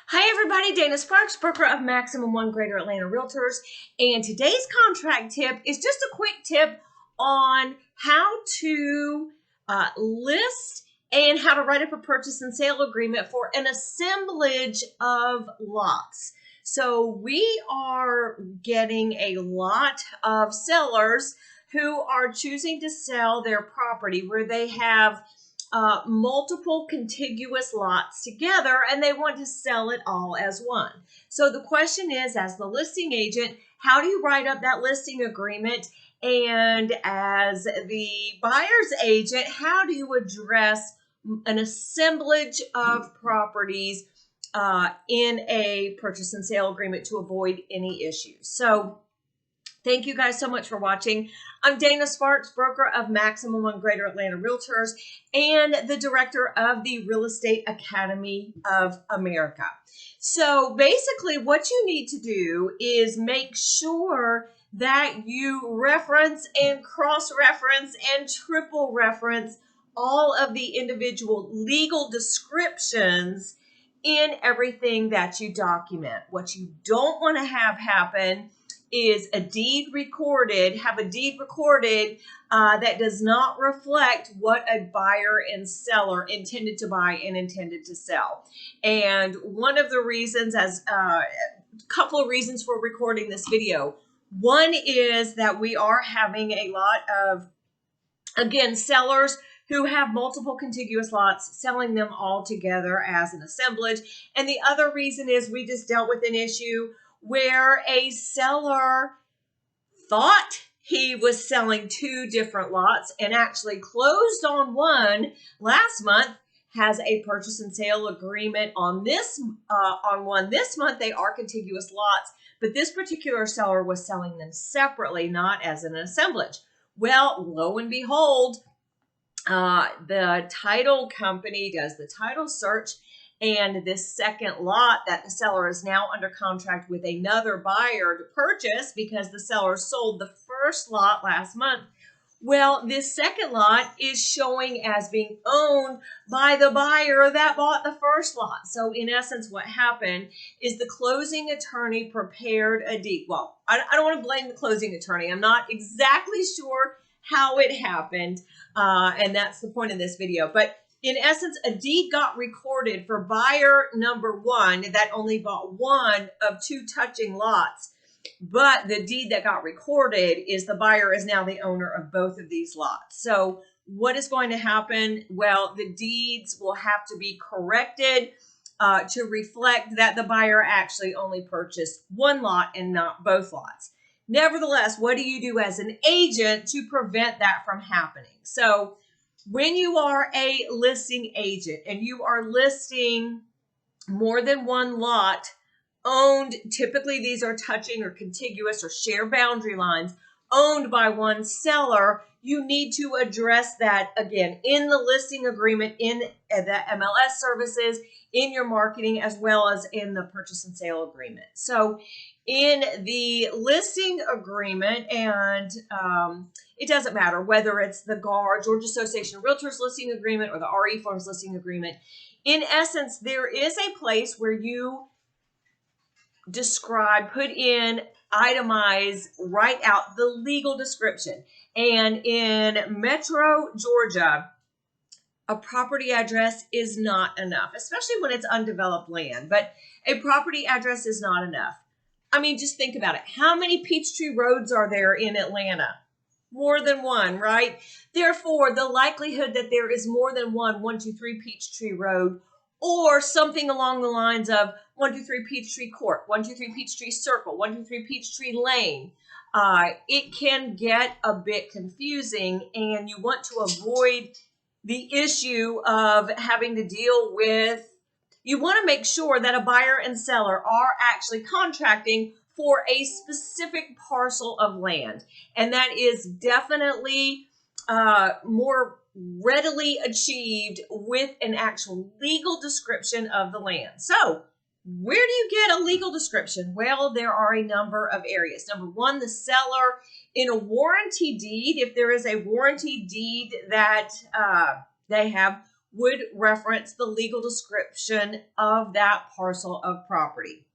Hi everybody, Dana Sparks, broker of Maximum One Greater Atlanta Realtors, and today's contract tip is just a quick tip on how to list and how to write up a purchase and sale agreement for an assemblage of lots. So we are getting a lot of sellers who are choosing to sell their property where they have multiple contiguous lots together and they want to sell it all as one. So the question is, as the listing agent, how do you write up that listing agreement? And as the buyer's agent, how do you address an assemblage of properties in a purchase and sale agreement to avoid any issues? So thank you guys so much for watching. I'm Dana Sparks, broker of Maximum One Greater Atlanta Realtors and the director of the Real Estate Academy of America. So basically what you need to do is make sure that you reference and cross-reference and triple reference all of the individual legal descriptions in everything that you document. What you don't want to have happen is a deed recorded, that does not reflect what a buyer and seller intended to buy and intended to sell. And one of the reasons, a couple of reasons for recording this video. One is that we are having a lot of, again, sellers who have multiple contiguous lots, selling them all together as an assemblage. And the other reason is we just dealt with an issue where a seller thought he was selling two different lots and actually closed on one last month, has a purchase and sale agreement on one this month. They are contiguous lots, but this particular seller was selling them separately, not as an assemblage. Well, lo and behold, the title company does the title search, and this second lot that the seller is now under contract with another buyer to purchase because the seller sold the first lot last month. Well, this second lot is showing as being owned by the buyer that bought the first lot. So in essence, what happened is the closing attorney prepared a deed. Well, I don't want to blame the closing attorney. I'm not exactly sure how it happened, and that's the point of this video. But in essence, a deed got recorded for buyer number one that only bought one of two touching lots. But the deed that got recorded is the buyer is now the owner of both of these lots. So what is going to happen? Well, the deeds will have to be corrected to reflect that the buyer actually only purchased one lot and not both lots. Nevertheless, what do you do as an agent to prevent that from happening? So when you are a listing agent and you are listing more than one lot owned, typically these are touching or contiguous or share boundary lines, owned by one seller, you need to address that again in the listing agreement, in the MLS services, in your marketing, as well as in the purchase and sale agreement. So in the listing agreement, and it doesn't matter whether it's the GAR, Georgia Association of Realtors listing agreement, or the RE Forms listing agreement, in essence, there is a place where you describe, put in, itemize, write out the legal description. And in Metro Georgia, a property address is not enough, especially when it's undeveloped land. But a property address is not enough. I mean, just think about it. How many Peachtree roads are there in Atlanta? More than one, right? Therefore, the likelihood that there is more than one 123 Peachtree Road, or something along the lines of 123 Peachtree Court, 123 Peachtree Circle, 123 Peachtree Lane, it can get a bit confusing, and you want to avoid the issue of having to deal with, you want to make sure that a buyer and seller are actually contracting for a specific parcel of land. And that is definitely more readily achieved with an actual legal description of the land. So where do you get a legal description? Well, there are a number of areas. Number one, the seller in a warranty deed, if there is a warranty deed that they have, would reference the legal description of that parcel of property.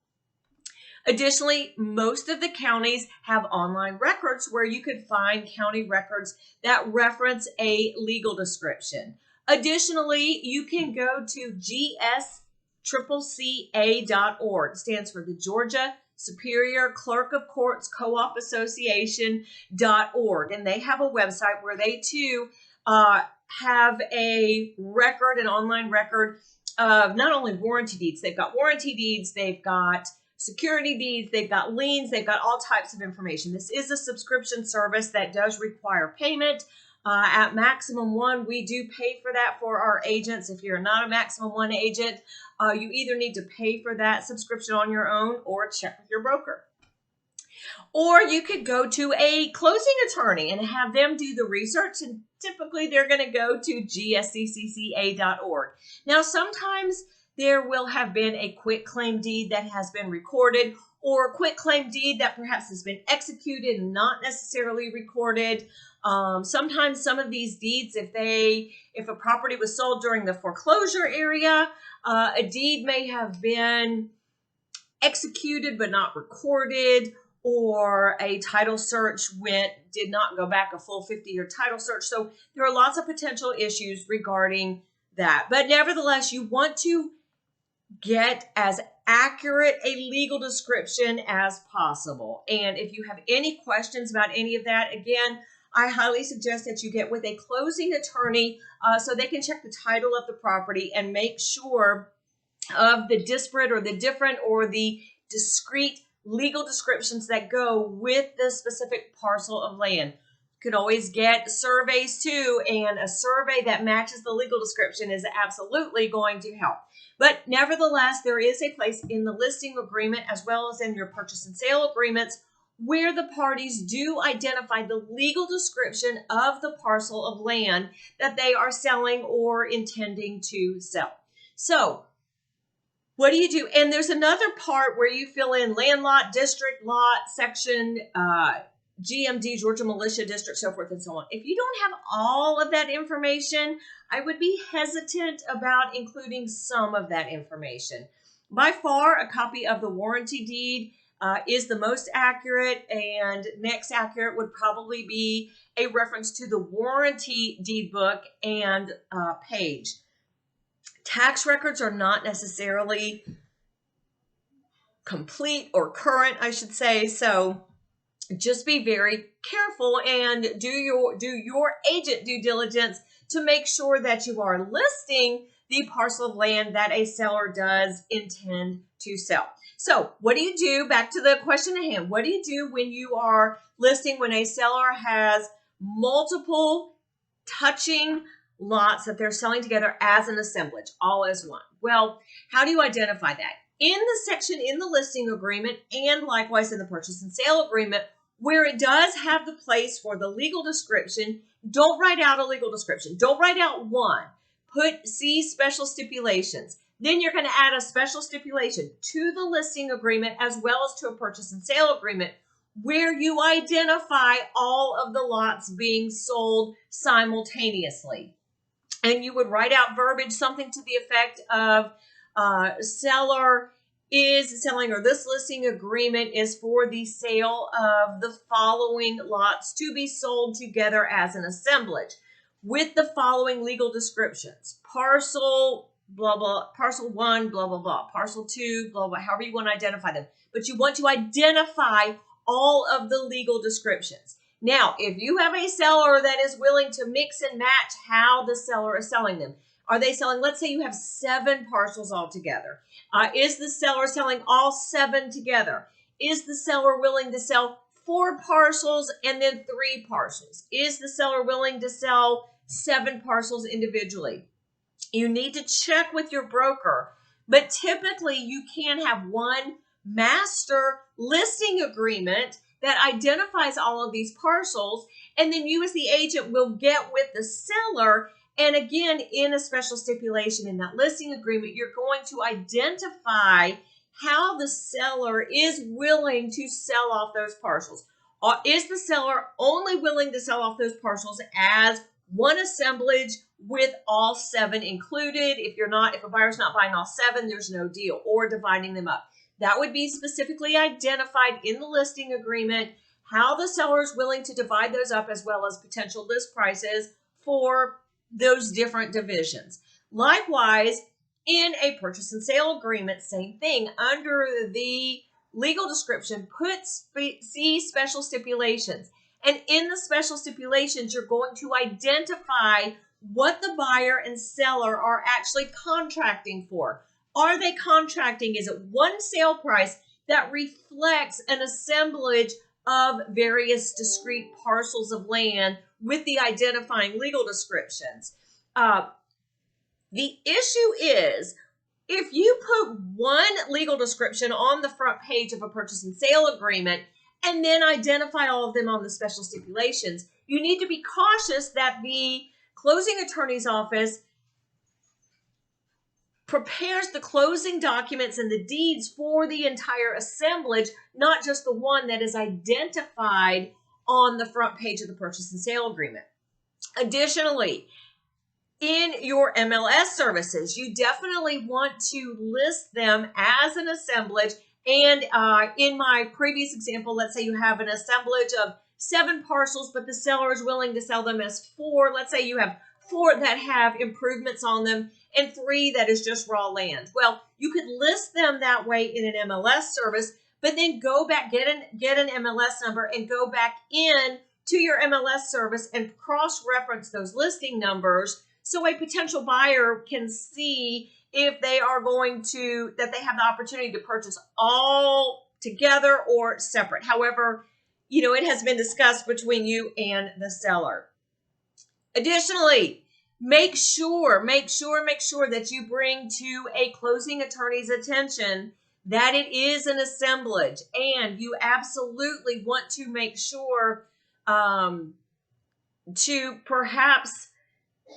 Additionally, most of the counties have online records where you could find county records that reference a legal description. Additionally, you can go to gsccca.org. It stands for the Georgia Superior Clerk of Courts Co-op Association.org, and they have a website where they too have a record, an online record of not only warranty deeds. They've got warranty deeds, they've got security deeds, they've got liens, they've got all types of information. This is a subscription service that does require payment. At Maximum One, we do pay for that for our agents. If you're not a Maximum One agent, you either need to pay for that subscription on your own or check with your broker. Or you could go to a closing attorney and have them do the research, and typically they're going to go to gsccca.org. Now, sometimes there will have been a quitclaim deed that has been recorded, or a quitclaim deed that perhaps has been executed and not necessarily recorded. Sometimes some of these deeds, if a property was sold during the foreclosure area, a deed may have been executed but not recorded, or a title search did not go back a full 50-year title search. So there are lots of potential issues regarding that. But nevertheless, you want to get as accurate a legal description as possible. And if you have any questions about any of that, again, I highly suggest that you get with a closing attorney so they can check the title of the property and make sure of the disparate or the different or the discrete legal descriptions that go with the specific parcel of land. You could always get surveys too, and a survey that matches the legal description is absolutely going to help. But nevertheless, there is a place in the listing agreement as well as in your purchase and sale agreements where the parties do identify the legal description of the parcel of land that they are selling or intending to sell. So what do you do? And there's another part where you fill in land lot, district lot, section, GMD, Georgia Militia District, so forth and so on. If you don't have all of that information, I would be hesitant about including some of that information. By far, a copy of the warranty deed is the most accurate, and next accurate would probably be a reference to the warranty deed book and page. Tax records are not necessarily complete or current, I should say, so just be very careful and do your agent due diligence to make sure that you are listing the parcel of land that a seller does intend to sell. So what do you do? Back to the question at hand. What do you do when you are listing, when a seller has multiple touching lots that they're selling together as an assemblage, all as one? Well, how do you identify that? In the section in the listing agreement and likewise in the purchase and sale agreement, where it does have the place for the legal description, don't write out a legal description. Don't write out one. See special stipulations. Then you're going to add a special stipulation to the listing agreement as well as to a purchase and sale agreement where you identify all of the lots being sold simultaneously. And you would write out verbiage, something to the effect of seller is selling, or this listing agreement is for the sale of the following lots to be sold together as an assemblage with the following legal descriptions. Parcel, blah, blah, parcel 1, blah, blah, blah, parcel 2, blah, blah, however you want to identify them. But you want to identify all of the legal descriptions. Now, if you have a seller that is willing to mix and match how the seller is selling them, are they selling, let's say you have 7 parcels all together. Is the seller selling all 7 together? Is the seller willing to sell 4 parcels and then 3 parcels? Is the seller willing to sell 7 parcels individually? You need to check with your broker, but typically you can have one master listing agreement that identifies all of these parcels, and then you as the agent will get with the seller. And again, in a special stipulation in that listing agreement, you're going to identify how the seller is willing to sell off those parcels. Is the seller only willing to sell off those parcels as one assemblage with all 7 included. If a buyer's not buying all 7, there's no deal, or dividing them up. That would be specifically identified in the listing agreement, how the seller is willing to divide those up, as well as potential list prices for those different divisions. Likewise, in a purchase and sale agreement, same thing. Under the legal description, see special stipulations. And in the special stipulations, you're going to identify what the buyer and seller are actually contracting for. Are they contracting? Is it one sale price that reflects an assemblage of various discrete parcels of land with the identifying legal descriptions? The issue is, if you put one legal description on the front page of a purchase and sale agreement and then identify all of them on the special stipulations, you need to be cautious that the closing attorney's office prepares the closing documents and the deeds for the entire assemblage, not just the one that is identified on the front page of the purchase and sale agreement. Additionally, in your MLS services, you definitely want to list them as an assemblage. And in my previous example, let's say you have an assemblage of 7 parcels, but the seller is willing to sell them as 4. Let's say you have 4 that have improvements on them and 3 that is just raw land. Well, you could list them that way in an MLS service, but then go back, get an MLS number and go back in to your MLS service and cross-reference those listing numbers, so a potential buyer can see if they are that they have the opportunity to purchase all together or separate. However, it has been discussed between you and the seller. Additionally, make sure that you bring to a closing attorney's attention that it is an assemblage, and you absolutely want to make sure to perhaps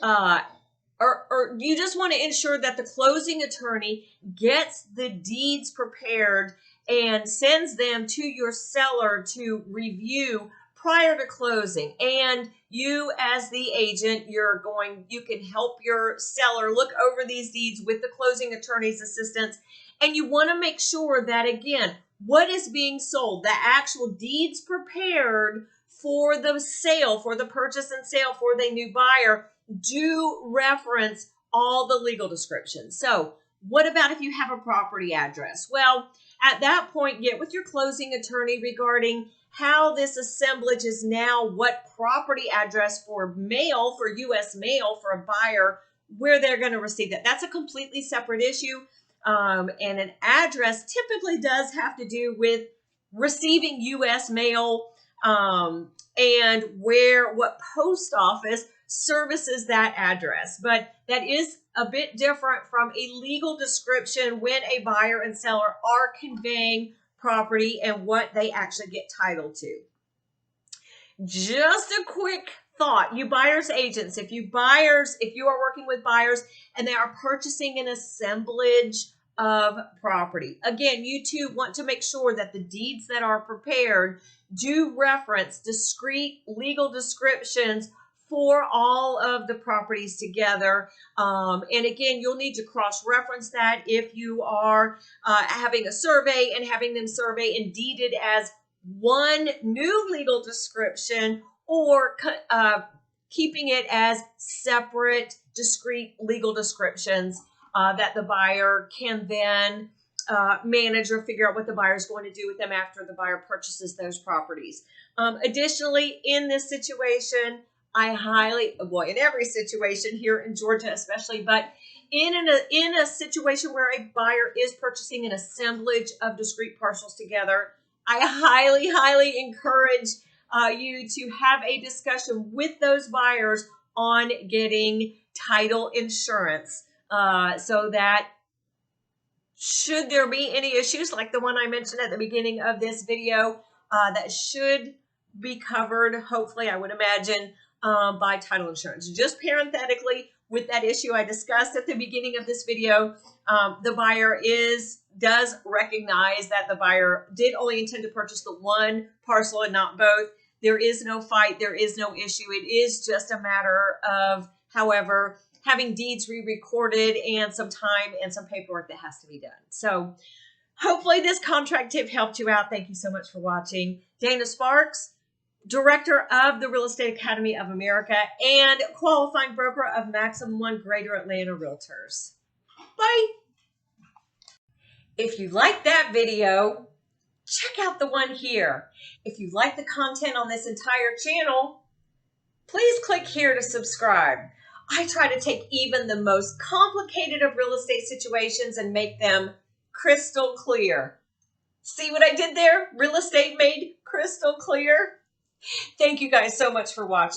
or you just want to ensure that the closing attorney gets the deeds prepared and sends them to your seller to review prior to closing. And you, as the agent, you can help your seller look over these deeds with the closing attorney's assistance. And you want to make sure that, again, what is being sold, the actual deeds prepared for the sale, for the purchase and sale for the new buyer, do reference all the legal descriptions. So what about if you have a property address? Well, at that point, get with your closing attorney regarding how this assemblage is now, what property address for mail, for U.S. mail, for a buyer, where they're going to receive that. That's a completely separate issue. And an address typically does have to do with receiving U.S. mail, and what post office services that address. But that is a bit different from a legal description when a buyer and seller are conveying property and what they actually get title to. Just a quick thought, you buyers agents, if you are working with buyers and they are purchasing an assemblage of property, again, you too want to make sure that the deeds that are prepared do reference discrete legal descriptions for all of the properties together. And again, you'll need to cross-reference that if you are having a survey and having them survey and deeded as one new legal description, or keeping it as separate, discrete legal descriptions that the buyer can then manage or figure out what the buyer is going to do with them after the buyer purchases those properties. Additionally, in this situation, in every situation here in Georgia especially, but in a situation where a buyer is purchasing an assemblage of discrete parcels together, I highly, highly encourage you to have a discussion with those buyers on getting title insurance, so that should there be any issues like the one I mentioned at the beginning of this video, that should be covered, hopefully, I would imagine, by title insurance. Just parenthetically, with that issue I discussed at the beginning of this video, the buyer does recognize that the buyer did only intend to purchase the one parcel and not both. There is no fight. There is no issue. It is just a matter of However, having deeds re-recorded and some time and some paperwork that has to be done. So hopefully this contract tip helped you out. Thank you so much for watching. Dana Sparks, Director of the Real Estate Academy of America and qualifying broker of Maximum One Greater Atlanta Realtors. Bye. If you like that video, check out the one here. If you like the content on this entire channel, please click here to subscribe. I try to take even the most complicated of real estate situations and make them crystal clear. See what I did there? Real estate made crystal clear. Thank you guys so much for watching.